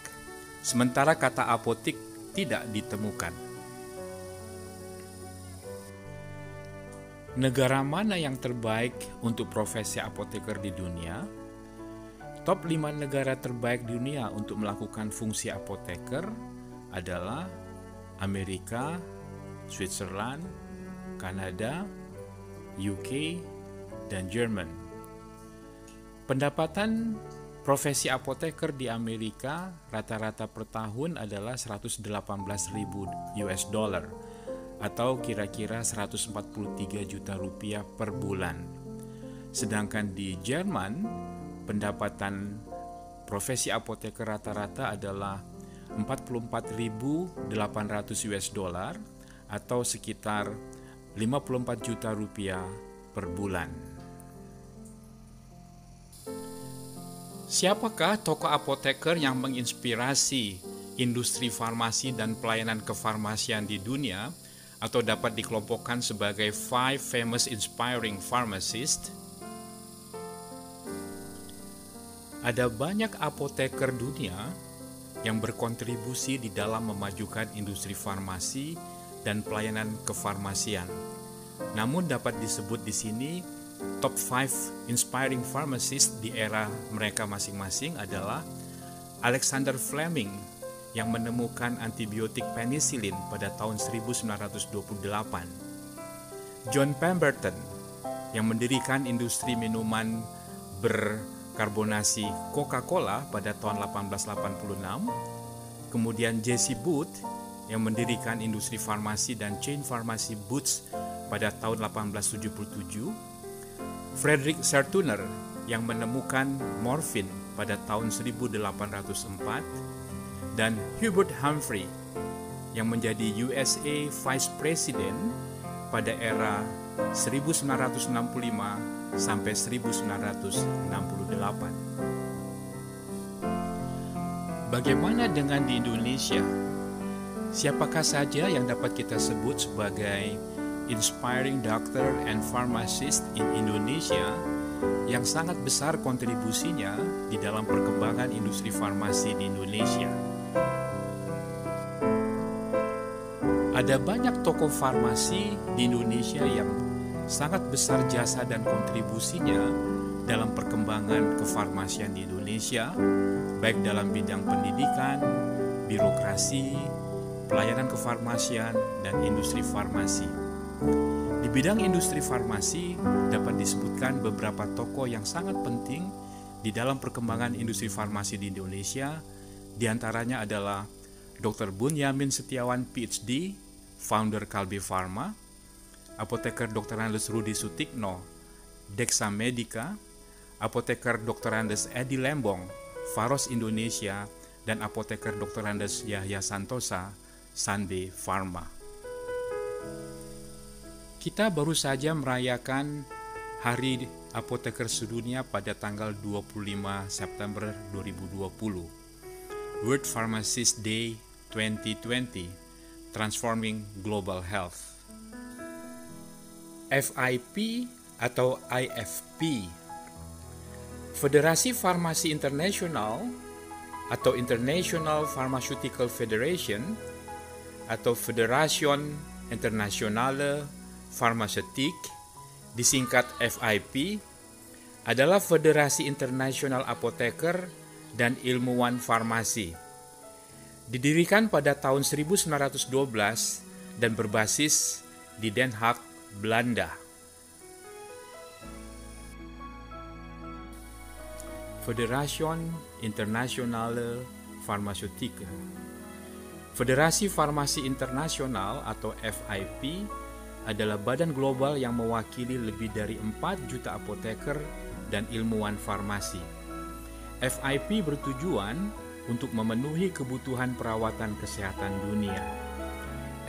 sementara kata apotik tidak ditemukan. Negara mana yang terbaik untuk profesi apoteker di dunia? Top 5 negara terbaik di dunia untuk melakukan fungsi apoteker adalah Amerika, Switzerland, Kanada, UK, dan Jerman. Pendapatan profesi apoteker di Amerika rata-rata per tahun adalah 118.000 US dollar atau kira-kira 143 juta rupiah per bulan. Sedangkan di Jerman, pendapatan profesi apoteker rata-rata adalah 44.800 US dollar atau sekitar 54 juta rupiah per bulan. Siapakah tokoh apoteker yang menginspirasi industri farmasi dan pelayanan kefarmasian di dunia atau dapat dikelompokkan sebagai 5 famous inspiring pharmacists? Ada banyak apoteker dunia yang berkontribusi di dalam memajukan industri farmasi dan pelayanan kefarmasian. Namun dapat disebut di sini top 5 inspiring pharmacists di era mereka masing-masing adalah Alexander Fleming yang menemukan antibiotik penicillin pada tahun 1928, John Pemberton yang mendirikan industri minuman berkarbonasi Coca-Cola pada tahun 1886, kemudian Jesse Booth yang mendirikan industri farmasi dan chain farmasi Boots pada tahun 1877, Frederick Sertuner yang menemukan morfin pada tahun 1804, dan Hubert Humphrey yang menjadi USA Vice President pada era 1965 sampai 1968. Bagaimana dengan di Indonesia? Siapakah saja yang dapat kita sebut sebagai inspiring doctor and pharmacist in Indonesia yang sangat besar kontribusinya di dalam perkembangan industri farmasi di Indonesia? Ada banyak tokoh farmasi di Indonesia yang sangat besar jasa dan kontribusinya dalam perkembangan kefarmasian di Indonesia, baik dalam bidang pendidikan, birokrasi, pelayanan kefarmasian, dan industri farmasi. Di bidang industri farmasi dapat disebutkan beberapa tokoh yang sangat penting di dalam perkembangan industri farmasi di Indonesia. Di antaranya adalah Dr. Bunyamin Setiawan PhD, founder Kalbe Pharma, apoteker Dr. Andes Rudi Sutikno, Dexa Medica, apoteker Dr. Andes Edi Lembong, Faros Indonesia, dan apoteker Dr. Andes Yahya Santosa, Sanbe Pharma. Kita baru saja merayakan Hari Apoteker Sedunia pada tanggal 25 September 2020, World Pharmacist Day 2020, Transforming Global Health. FIP atau IFP, Federasi Farmasi Internasional atau International Pharmaceutical Federation atau Federation Internationale Pharmaceutique, disingkat FIP, adalah federasi internasional apoteker dan ilmuwan farmasi. Didirikan pada tahun 1912 dan berbasis di Den Haag, Belanda. Federation Internationale Pharmaceutique. Federasi Farmasi Internasional atau FIP adalah badan global yang mewakili lebih dari 4 juta apoteker dan ilmuwan farmasi. FIP bertujuan untuk memenuhi kebutuhan perawatan kesehatan dunia.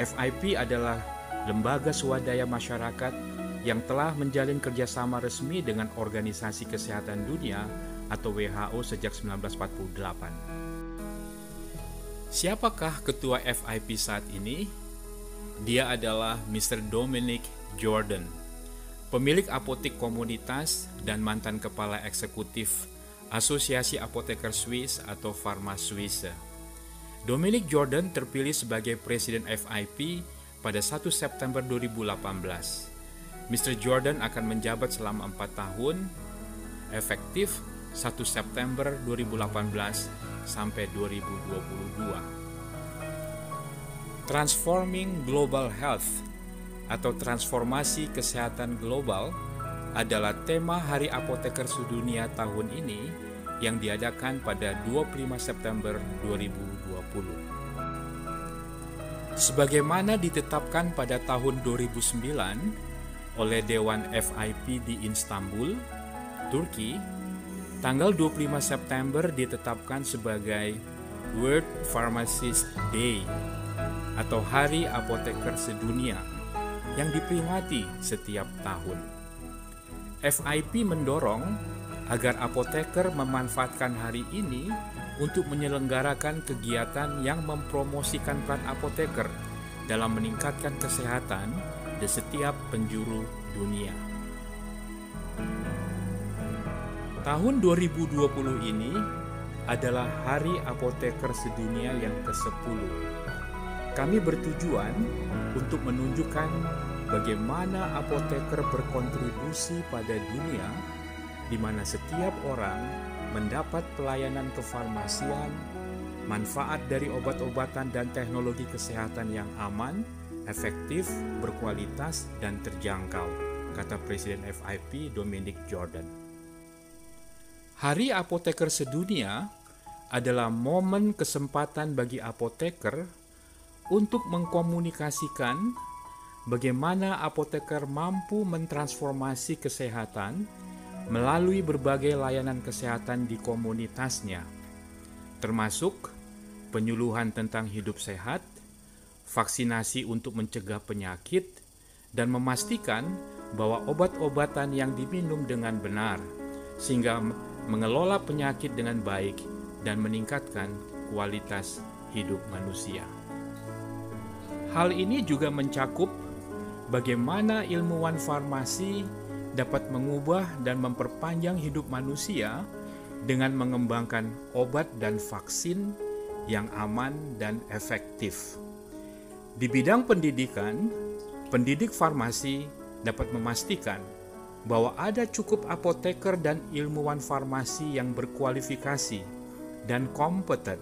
FIP adalah lembaga swadaya masyarakat yang telah menjalin kerjasama resmi dengan Organisasi Kesehatan Dunia atau WHO sejak 1948. Siapakah ketua FIP saat ini? Dia adalah Mr. Dominic Jordan, pemilik apotek komunitas dan mantan kepala eksekutif Asosiasi Apoteker Swiss atau Pharma Suisse. Dominic Jordan terpilih sebagai Presiden FIP pada 1 September 2018. Mr. Jordan akan menjabat selama 4 tahun, efektif 1 September 2018 sampai 2022. Transforming Global Health atau transformasi kesehatan global adalah tema Hari Apoteker Sedunia tahun ini yang diadakan pada 25 September 2020. Sebagaimana ditetapkan pada tahun 2009 oleh Dewan FIP di Istanbul, Turki, tanggal 25 September ditetapkan sebagai World Pharmacist Day atau Hari Apoteker Sedunia yang diperingati setiap tahun. FIP mendorong agar apoteker memanfaatkan hari ini untuk menyelenggarakan kegiatan yang mempromosikan peran apoteker dalam meningkatkan kesehatan di setiap penjuru dunia. Tahun 2020 ini adalah Hari Apoteker Sedunia yang ke-10. Kami bertujuan untuk menunjukkan bagaimana apoteker berkontribusi pada dunia di mana setiap orang mendapat pelayanan kefarmasian, manfaat dari obat-obatan dan teknologi kesehatan yang aman, efektif, berkualitas, dan terjangkau, kata Presiden FIP Dominic Jordan. Hari Apoteker Sedunia adalah momen kesempatan bagi apoteker untuk mengkomunikasikan bagaimana apoteker mampu mentransformasi kesehatan melalui berbagai layanan kesehatan di komunitasnya, termasuk penyuluhan tentang hidup sehat, vaksinasi untuk mencegah penyakit, dan memastikan bahwa obat-obatan yang diminum dengan benar, sehingga mengelola penyakit dengan baik dan meningkatkan kualitas hidup manusia. Hal ini juga mencakup bagaimana ilmuwan farmasi dapat mengubah dan memperpanjang hidup manusia dengan mengembangkan obat dan vaksin yang aman dan efektif. Di bidang pendidikan, pendidik farmasi dapat memastikan bahwa ada cukup apoteker dan ilmuwan farmasi yang berkualifikasi dan kompeten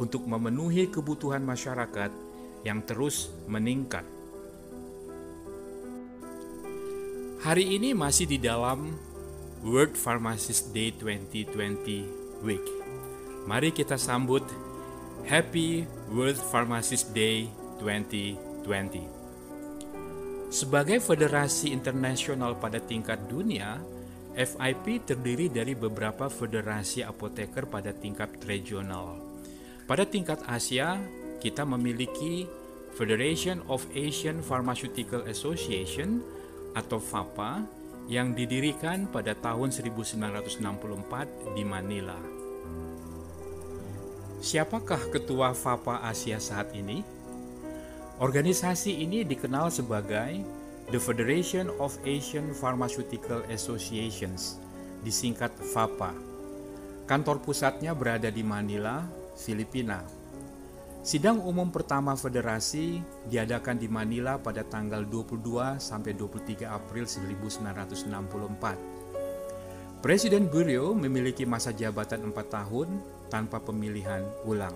untuk memenuhi kebutuhan masyarakat yang terus meningkat. Hari ini masih di dalam World Pharmacist Day 2020 Week. Mari kita sambut Happy World Pharmacist Day 2020. Sebagai federasi internasional pada tingkat dunia, FIP terdiri dari beberapa federasi apoteker pada tingkat regional. Pada tingkat Asia, kita memiliki Federation of Asian Pharmaceutical Association atau FAPA yang didirikan pada tahun 1964 di Manila. Siapakah ketua FAPA Asia saat ini? Organisasi ini dikenal sebagai The Federation of Asian Pharmaceutical Associations, disingkat FAPA. Kantor pusatnya berada di Manila, Filipina. Sidang umum pertama federasi diadakan di Manila pada tanggal 22 sampai 23 April 1964. Presiden Bureau memiliki masa jabatan 4 tahun tanpa pemilihan ulang.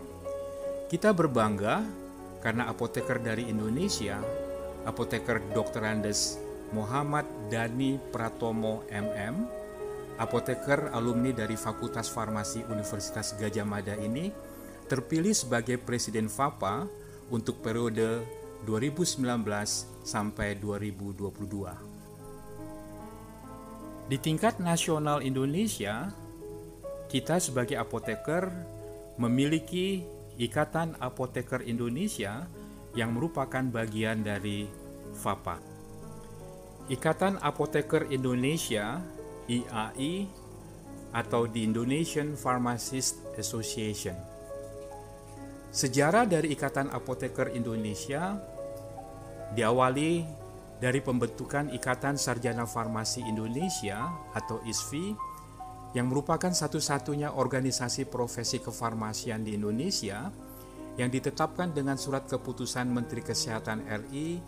Kita berbangga karena apoteker dari Indonesia, apoteker Dr. Andes Muhammad Dhani Pratomo MM, apoteker alumni dari Fakultas Farmasi Universitas Gadjah Mada ini terpilih sebagai Presiden FAPA untuk periode 2019 sampai 2022. Di tingkat nasional Indonesia, kita sebagai apoteker memiliki Ikatan Apoteker Indonesia yang merupakan bagian dari FAPA. Ikatan Apoteker Indonesia (IAI) atau the Indonesian Pharmacist Association. Sejarah dari Ikatan Apoteker Indonesia diawali dari pembentukan Ikatan Sarjana Farmasi Indonesia atau ISFI yang merupakan satu-satunya organisasi profesi kefarmasian di Indonesia yang ditetapkan dengan surat keputusan Menteri Kesehatan RI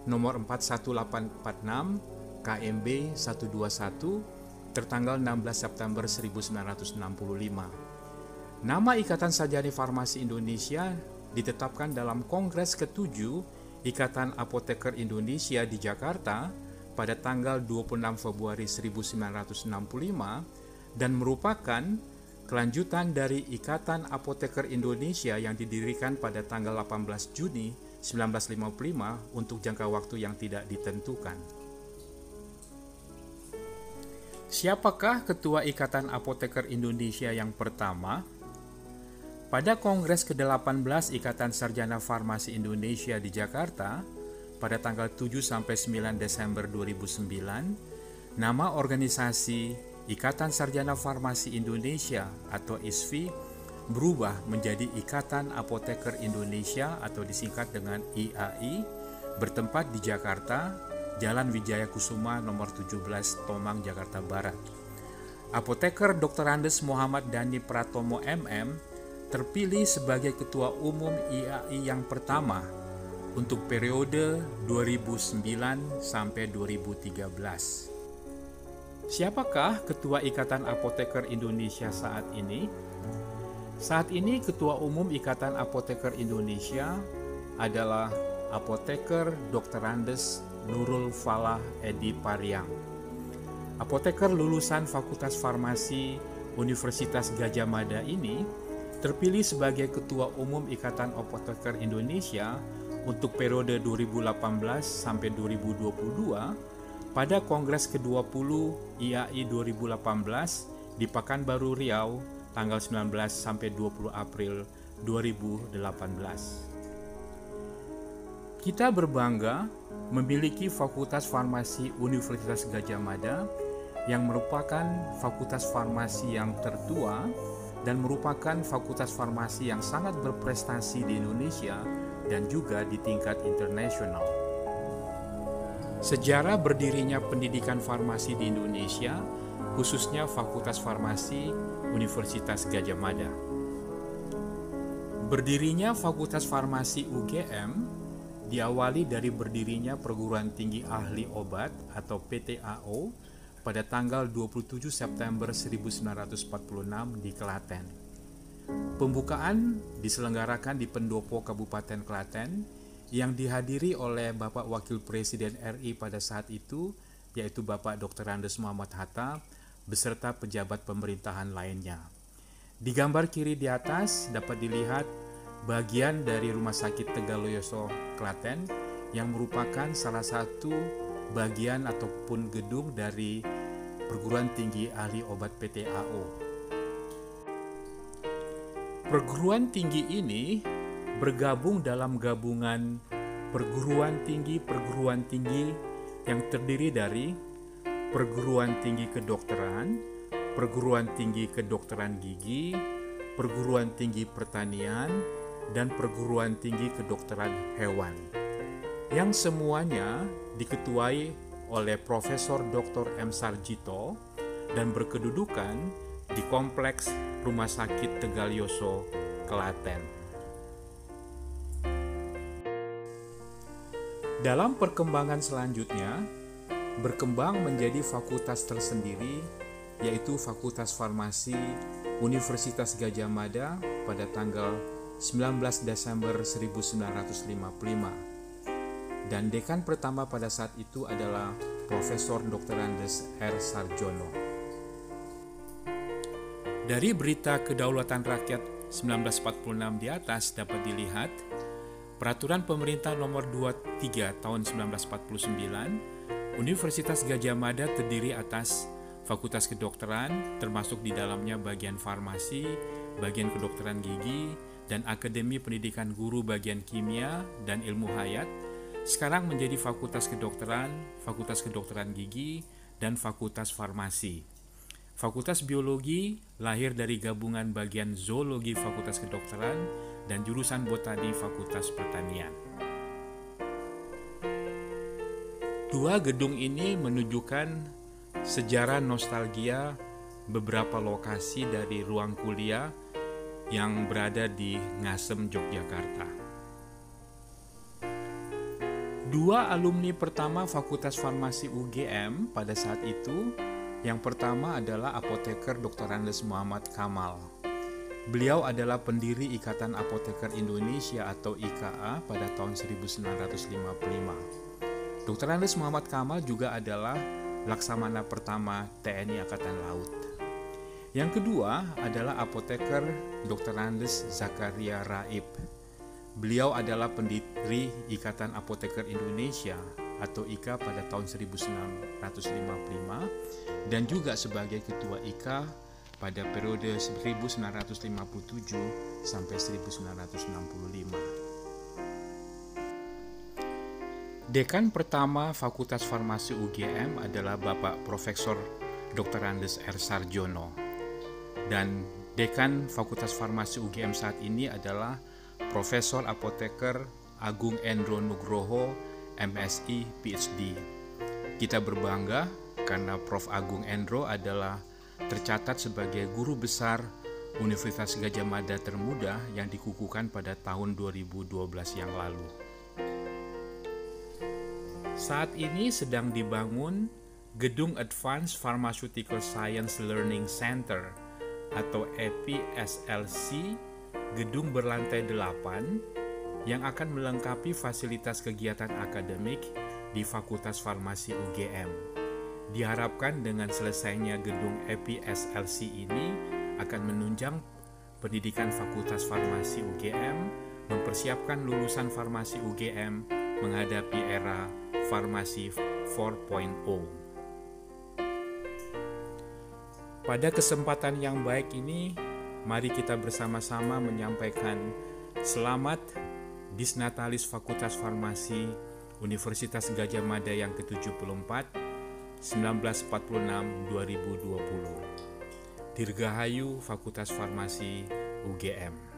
nomor 41846 KMB 121 tertanggal 16 September 1965. Nama Ikatan Sarjana Farmasi Indonesia ditetapkan dalam Kongres ke-7 Ikatan Apoteker Indonesia di Jakarta pada tanggal 26 Februari 1965 dan merupakan kelanjutan dari Ikatan Apoteker Indonesia yang didirikan pada tanggal 18 Juni 1955 untuk jangka waktu yang tidak ditentukan. Siapakah Ketua Ikatan Apoteker Indonesia yang pertama? Pada Kongres ke-18 Ikatan Sarjana Farmasi Indonesia di Jakarta pada tanggal 7-9 Desember 2009, nama organisasi Ikatan Sarjana Farmasi Indonesia atau ISFI berubah menjadi Ikatan Apoteker Indonesia atau disingkat dengan IAI, bertempat di Jakarta, Jalan Wijaya Kusuma nomor 17 Tomang, Jakarta Barat. Apoteker Dr. Andes Muhammad Dhani Pratomo MM terpilih sebagai Ketua Umum IAI yang pertama untuk periode 2009 sampai 2013. Siapakah Ketua Ikatan Apoteker Indonesia saat ini? Saat ini Ketua Umum Ikatan Apoteker Indonesia adalah Apoteker Dr. Andes Nurul Falah Edi Pariang. Apoteker lulusan Fakultas Farmasi Universitas Gadjah Mada ini terpilih sebagai Ketua Umum Ikatan Apoteker Indonesia untuk periode 2018 sampai 2022 pada Kongres ke-20 IAI 2018 di Pekanbaru Riau tanggal 19 sampai 20 April 2018. Kita berbangga memiliki Fakultas Farmasi Universitas Gadjah Mada yang merupakan fakultas farmasi yang tertua dan merupakan fakultas farmasi yang sangat berprestasi di Indonesia dan juga di tingkat internasional. Sejarah berdirinya pendidikan farmasi di Indonesia, khususnya Fakultas Farmasi Universitas Gadjah Mada. Berdirinya Fakultas Farmasi UGM diawali dari berdirinya Perguruan Tinggi Ahli Obat atau PTAO pada tanggal 27 September 1946 di Klaten. Pembukaan diselenggarakan di Pendopo Kabupaten Klaten yang dihadiri oleh Bapak Wakil Presiden RI pada saat itu, yaitu Bapak Dr. Andes Muhammad Hatta, beserta pejabat pemerintahan lainnya. Di gambar kiri di atas dapat dilihat bagian dari Rumah Sakit Tegalloyoso Klaten yang merupakan salah satu bagian ataupun gedung dari Perguruan Tinggi Ahli Obat PTAO. Perguruan tinggi ini bergabung dalam gabungan perguruan tinggi yang terdiri dari Perguruan Tinggi Kedokteran, Perguruan Tinggi Kedokteran Gigi, Perguruan Tinggi Pertanian, dan Perguruan Tinggi Kedokteran Hewan, yang semuanya diketuai oleh Profesor Dr. M. Sarjito dan berkedudukan di Kompleks Rumah Sakit Tegalloyoso, Klaten. Dalam perkembangan selanjutnya, berkembang menjadi fakultas tersendiri, yaitu Fakultas Farmasi Universitas Gadjah Mada pada tanggal 19 Desember 1955. Dan dekan pertama pada saat itu adalah Profesor Dr. Andes R. Sarjono. Dari berita Kedaulatan Rakyat 1946 di atas dapat dilihat Peraturan Pemerintah Nomor 23 Tahun 1949, Universitas Gadjah Mada terdiri atas Fakultas Kedokteran, termasuk di dalamnya bagian farmasi, bagian kedokteran gigi, dan Akademi Pendidikan Guru bagian kimia dan ilmu hayat, sekarang menjadi Fakultas Kedokteran Gigi, dan Fakultas Farmasi. Fakultas Biologi lahir dari gabungan bagian Zoologi Fakultas Kedokteran dan jurusan Botani Fakultas Pertanian. Dua gedung ini menunjukkan sejarah nostalgia beberapa lokasi dari ruang kuliah yang berada di Ngasem, Yogyakarta. Dua alumni pertama Fakultas Farmasi UGM pada saat itu, yang pertama adalah apoteker Dr. Andes Muhammad Kamal. Beliau adalah pendiri Ikatan Apoteker Indonesia atau IKA pada tahun 1955. Dr. Andes Muhammad Kamal juga adalah Laksamana pertama TNI Angkatan Laut. Yang kedua adalah apoteker Dr. Andes Zakaria Raib. Beliau adalah pendiri Ikatan Apoteker Indonesia atau IKA pada tahun 1955 dan juga sebagai ketua IKA pada periode 1957 sampai 1965. Dekan pertama Fakultas Farmasi UGM adalah Bapak Profesor Dr. Andes R. Sarjono. Dan Dekan Fakultas Farmasi UGM saat ini adalah Profesor Apoteker Agung Endro Nugroho, MSI, PhD. Kita berbangga karena Prof. Agung Endro adalah tercatat sebagai guru besar Universitas Gadjah Mada termuda yang dikukuhkan pada tahun 2012 yang lalu. Saat ini sedang dibangun Gedung Advanced Pharmaceutical Science Learning Center atau EPSLC, gedung berlantai 8 yang akan melengkapi fasilitas kegiatan akademik di Fakultas Farmasi UGM. Diharapkan dengan selesainya gedung EPSLC ini akan menunjang pendidikan Fakultas Farmasi UGM, mempersiapkan lulusan farmasi UGM menghadapi era Farmasi 4.0. Pada kesempatan yang baik ini, mari kita bersama-sama menyampaikan selamat Disnatalis Fakultas Farmasi Universitas Gadjah Mada yang ke-74 1946-2020. Dirgahayu Fakultas Farmasi UGM.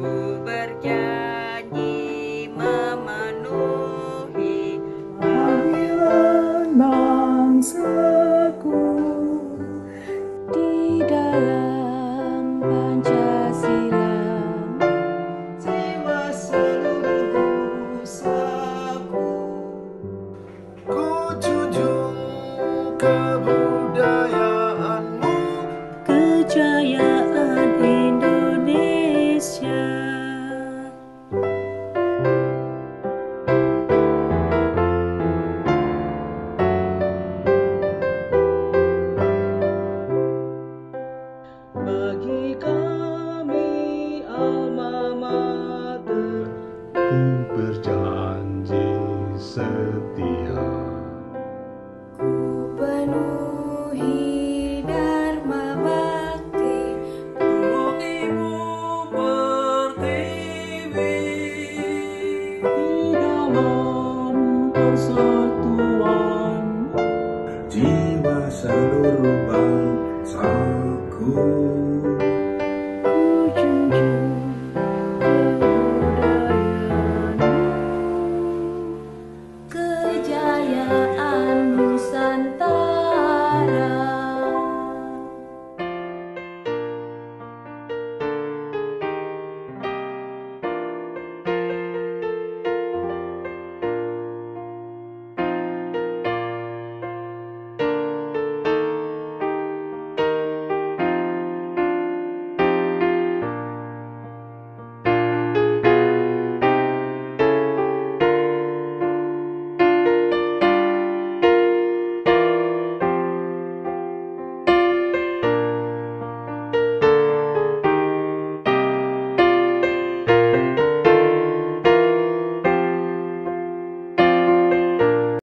Ku